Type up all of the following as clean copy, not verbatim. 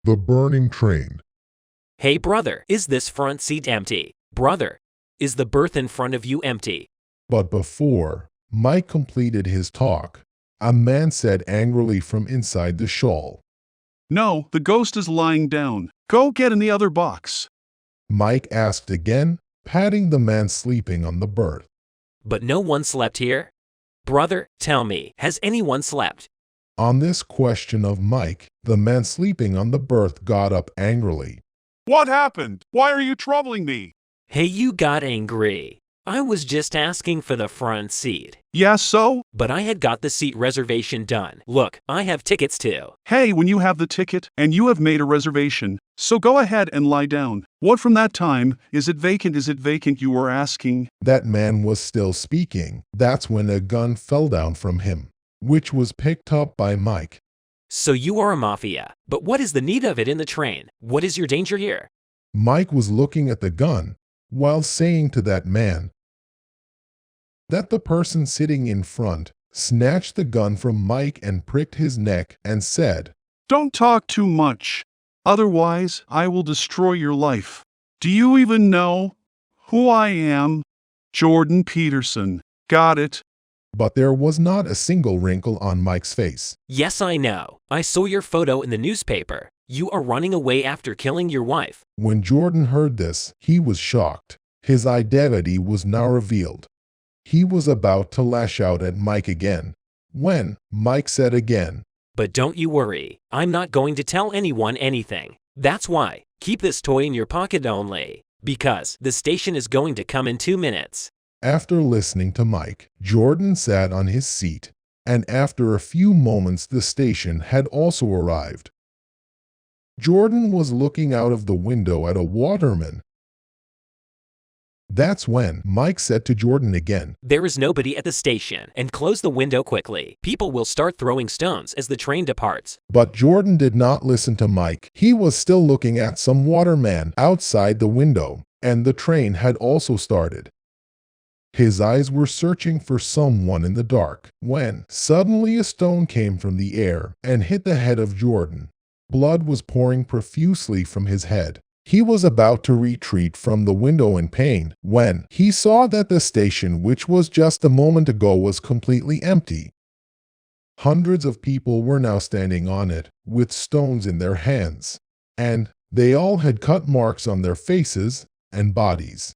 The burning train. Hey brother, is this front seat empty? Brother, is the berth in front of you empty? But before Mike completed his talk, a man said angrily from inside the shawl. No, the ghost is lying down. Go get in the other box. Mike asked again, patting the man sleeping on the berth. But no one slept here? Brother, tell me, has anyone slept? On this question of Mike, the man sleeping on the berth got up angrily. What happened? Why are you troubling me? Hey, you got angry. I was just asking for the front seat. Yeah, so? But I had got the seat reservation done. Look, I have tickets too. Hey, when you have the ticket and you have made a reservation, so go ahead and lie down. What from that time? Is it vacant? Is it vacant? You were asking. That man was still speaking. That's when a gun fell down from him, which was picked up by Mike. So you are a mafia. But what is the need of it in the train? What is your danger here? Mike was looking at the gun while saying to that man that the person sitting in front snatched the gun from Mike and pricked his neck and said, Don't talk too much. Otherwise, I will destroy your life. Do you even know who I am? Jordan Peterson. Got it? But there was not a single wrinkle on Mike's face. Yes, I know. I saw your photo in the newspaper. You are running away after killing your wife. When Jordan heard this, he was shocked. His identity was now revealed. He was about to lash out at Mike again, when Mike said again, But don't you worry. I'm not going to tell anyone anything. That's why. Keep this toy in your pocket only. Because the station is going to come in 2 minutes. After listening to Mike, Jordan sat on his seat, and after a few moments the station had also arrived. Jordan was looking out of the window at a waterman. That's when Mike said to Jordan again, There is nobody at the station, and close the window quickly. People will start throwing stones as the train departs. But Jordan did not listen to Mike. He was still looking at some waterman outside the window, and the train had also started. His eyes were searching for someone in the dark, when suddenly a stone came from the air and hit the head of Jordan. Blood was pouring profusely from his head. He was about to retreat from the window in pain when he saw that the station, which was just a moment ago, was completely empty. Hundreds of people were now standing on it with stones in their hands, and they all had cut marks on their faces and bodies.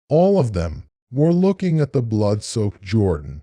All of them were looking at the blood-soaked Jordan.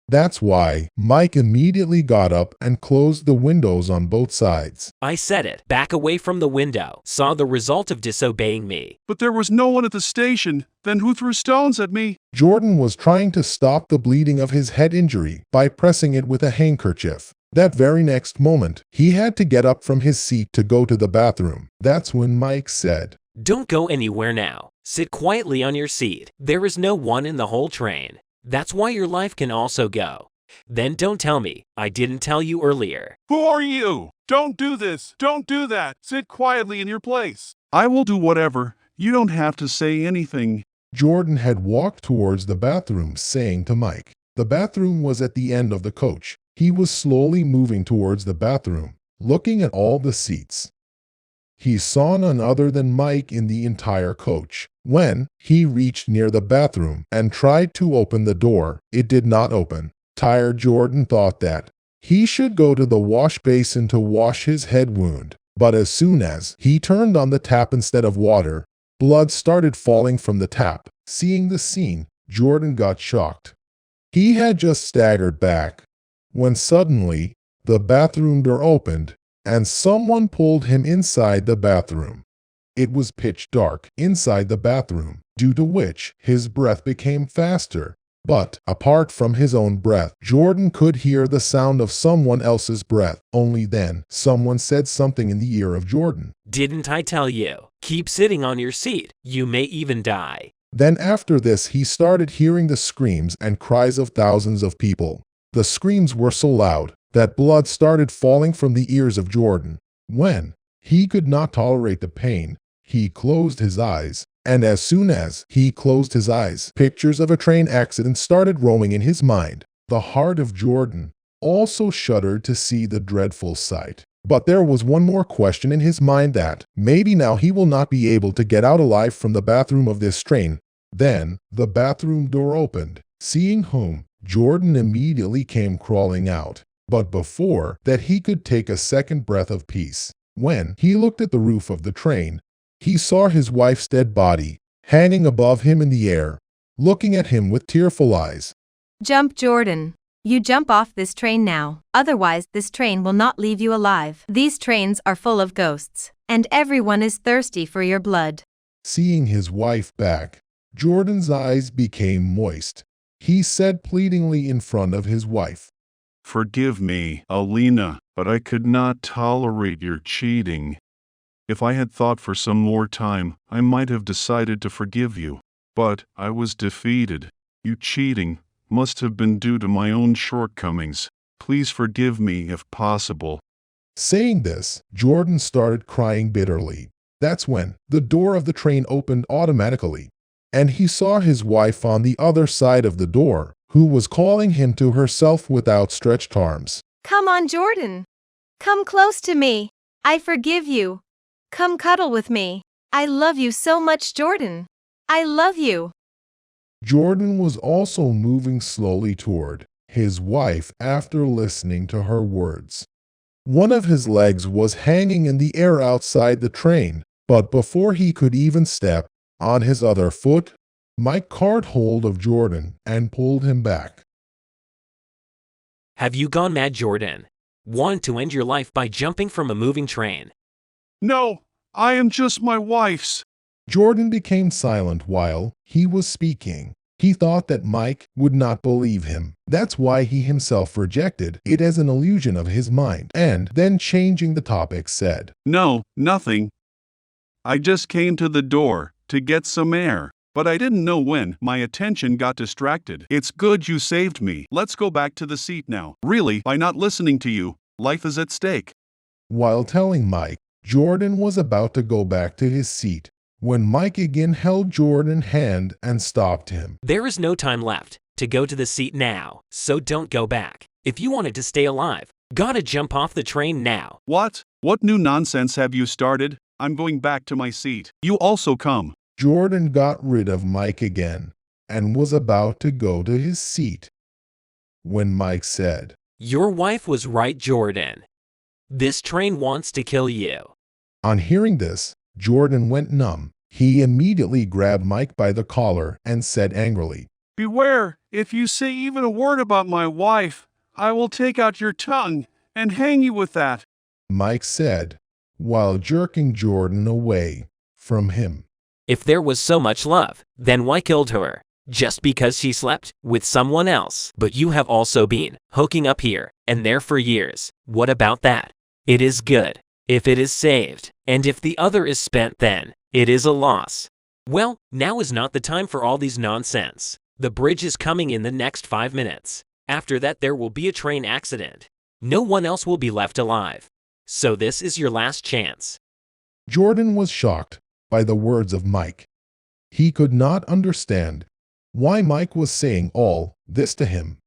That's why Mike immediately got up and closed the windows on both sides. I said it. Back away from the window. Saw the result of disobeying me. But there was no one at the station. Then who threw stones at me? Jordan was trying to stop the bleeding of his head injury by pressing it with a handkerchief. That very next moment, he had to get up from his seat to go to the bathroom. That's when Mike said, Don't go anywhere now. Sit quietly on your seat. There is no one in the whole train. That's why your life can also go. Then don't tell me I didn't tell you earlier. Who are you? Don't do this. Don't do that. Sit quietly in your place. I will do whatever. You don't have to say anything. Jordan had walked towards the bathroom, saying to Mike. The bathroom was at the end of the coach. He was slowly moving towards the bathroom, looking at all the seats. He saw none other than Mike in the entire coach. When he reached near the bathroom and tried to open the door, it did not open. Tired Jordan thought that he should go to the wash basin to wash his head wound. But as soon as he turned on the tap instead of water, blood started falling from the tap. Seeing the scene, Jordan got shocked. He had just staggered back when suddenly the bathroom door opened and someone pulled him inside the bathroom. It was pitch dark inside the bathroom, due to which his breath became faster. But apart from his own breath, Jordan could hear the sound of someone else's breath. Only then, someone said something in the ear of Jordan. Didn't I tell you? Keep sitting on your seat. You may even die. Then after this, he started hearing the screams and cries of thousands of people. The screams were so loud that blood started falling from the ears of Jordan. When he could not tolerate the pain, he closed his eyes, and as soon as he closed his eyes, pictures of a train accident started roaming in his mind. The heart of Jordan also shuddered to see the dreadful sight. But there was one more question in his mind that maybe now he will not be able to get out alive from the bathroom of this train. Then the bathroom door opened. Seeing whom, Jordan immediately came crawling out. But before that he could take a second breath of peace. When he looked at the roof of the train, he saw his wife's dead body hanging above him in the air, looking at him with tearful eyes. Jump, Jordan. You jump off this train now, otherwise this train will not leave you alive. These trains are full of ghosts, and everyone is thirsty for your blood. Seeing his wife back, Jordan's eyes became moist. He said pleadingly in front of his wife, Forgive me, Alina, but I could not tolerate your cheating. If I had thought for some more time, I might have decided to forgive you. But I was defeated. You cheating must have been due to my own shortcomings. Please forgive me if possible. Saying this, Jordan started crying bitterly. That's when the door of the train opened automatically, and he saw his wife on the other side of the door, who was calling him to herself with outstretched arms. Come on, Jordan. Come close to me. I forgive you. Come cuddle with me. I love you so much, Jordan. I love you. Jordan was also moving slowly toward his wife after listening to her words. One of his legs was hanging in the air outside the train, but before he could even step on his other foot, Mike caught hold of Jordan and pulled him back. Have you gone mad, Jordan? Want to end your life by jumping from a moving train? No, I am just my wife's. Jordan became silent while he was speaking. He thought that Mike would not believe him. That's why he himself rejected it as an illusion of his mind, and then changing the topic said, No, nothing. I just came to the door to get some air, but I didn't know when my attention got distracted. It's good you saved me. Let's go back to the seat now. Really, by not listening to you, life is at stake. While telling Mike, Jordan was about to go back to his seat when Mike again held Jordan's hand and stopped him. There is no time left to go to the seat now, so don't go back. If you wanted to stay alive, gotta jump off the train now. What? What new nonsense have you started? I'm going back to my seat. You also come. Jordan got rid of Mike again and was about to go to his seat when Mike said, Your wife was right, Jordan. This train wants to kill you. On hearing this, Jordan went numb. He immediately grabbed Mike by the collar and said angrily, Beware, if you say even a word about my wife, I will take out your tongue and hang you with that. Mike said, while jerking Jordan away from him. If there was so much love, then why killed her? Just because she slept with someone else? But you have also been hooking up here and there for years. What about that? It is good if it is saved, and if the other is spent, then it is a loss. Well, now is not the time for all these nonsense. The bridge is coming in the next 5 minutes. After that, there will be a train accident. No one else will be left alive. So this is your last chance. Jordan was shocked by the words of Mike. He could not understand why Mike was saying all this to him.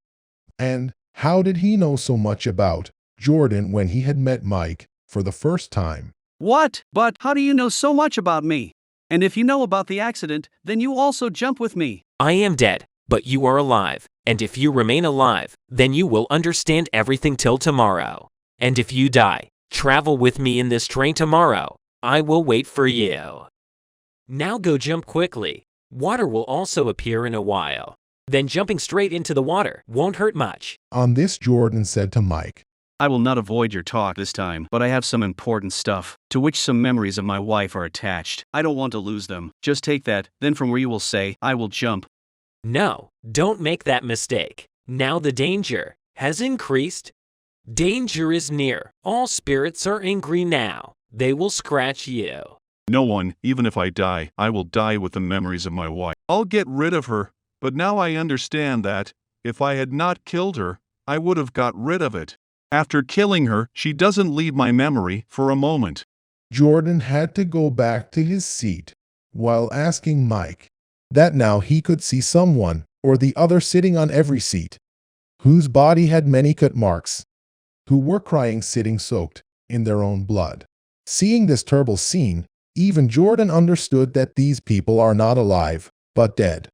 And how did he know so much about Jordan when he had met Mike for the first time? What? But how do you know so much about me? And if you know about the accident, then you also jump with me. I am dead, but you are alive. And if you remain alive, then you will understand everything till tomorrow. And if you die, travel with me in this train tomorrow. I will wait for you. Now go jump quickly. Water will also appear in a while. Then jumping straight into the water won't hurt much. On this, Jordan said to Mike, I will not avoid your talk this time, but I have some important stuff, to which some memories of my wife are attached. I don't want to lose them. Just take that, then from where you will say, I will jump. No, don't make that mistake. Now the danger has increased. Danger is near. All spirits are angry now. They will scratch you. No one, even if I die, I will die with the memories of my wife. I'll get rid of her, but now I understand that, if I had not killed her, I would have got rid of it. After killing her, she doesn't leave my memory for a moment. Jordan had to go back to his seat while asking Mike that now he could see someone or the other sitting on every seat, whose body had many cut marks, who were crying sitting soaked in their own blood. Seeing this terrible scene, even Jordan understood that these people are not alive, but dead.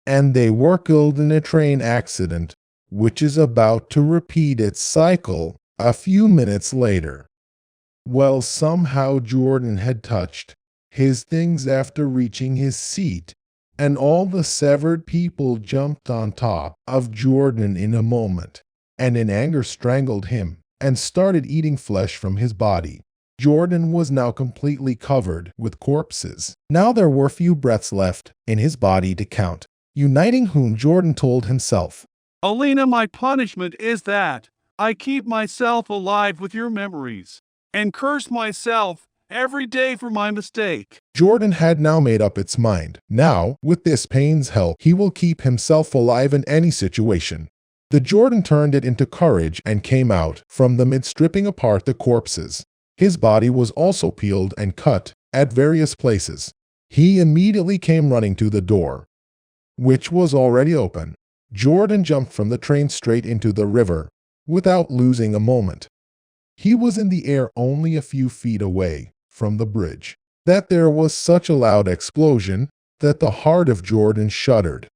And they were killed in a train accident, which is about to repeat its cycle a few minutes later. Well, somehow Jordan had touched his things after reaching his seat, and all the severed people jumped on top of Jordan in a moment, and in anger strangled him and started eating flesh from his body. Jordan was now completely covered with corpses. Now there were few breaths left in his body to count, uniting whom Jordan told himself, Alina, my punishment is that I keep myself alive with your memories, and curse myself every day for my mistake. Jordan had now made up its mind. Now, with this pain's help, he will keep himself alive in any situation. The Jordan turned it into courage and came out from the mid, stripping apart the corpses. His body was also peeled and cut at various places. He immediately came running to the door, which was already open. Jordan jumped from the train straight into the river without losing a moment. He was in the air only a few feet away from the bridge. That there was such a loud explosion that the heart of Jordan shuddered.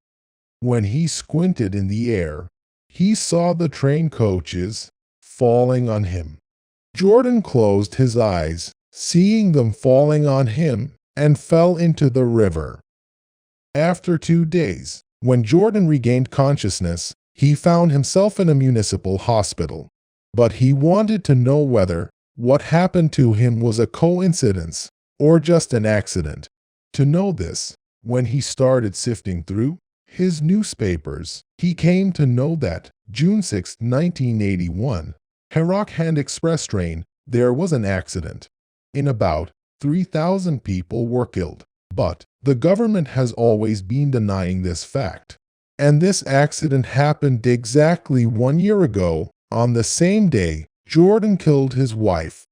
When he squinted in the air, he saw the train coaches falling on him. Jordan closed his eyes, seeing them falling on him, and fell into the river. After 2 days, when Jordan regained consciousness, he found himself in a municipal hospital. But he wanted to know whether what happened to him was a coincidence or just an accident. To know this, when he started sifting through his newspapers, he came to know that June 6, 1981, Hand Express train, there was an accident. In about 3,000 people were killed. But the government has always been denying this fact. And this accident happened exactly 1 year ago. On the same day, Jordan killed his wife.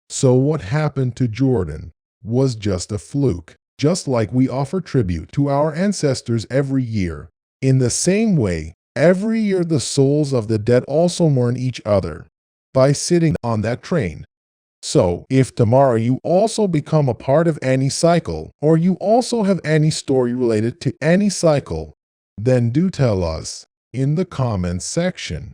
So what happened to Jordan was just a fluke. Just like we offer tribute to our ancestors every year, in the same way, every year the souls of the dead also mourn each other by sitting on that train. So, if tomorrow you also become a part of any cycle, or you also have any story related to any cycle, then do tell us in the comments section.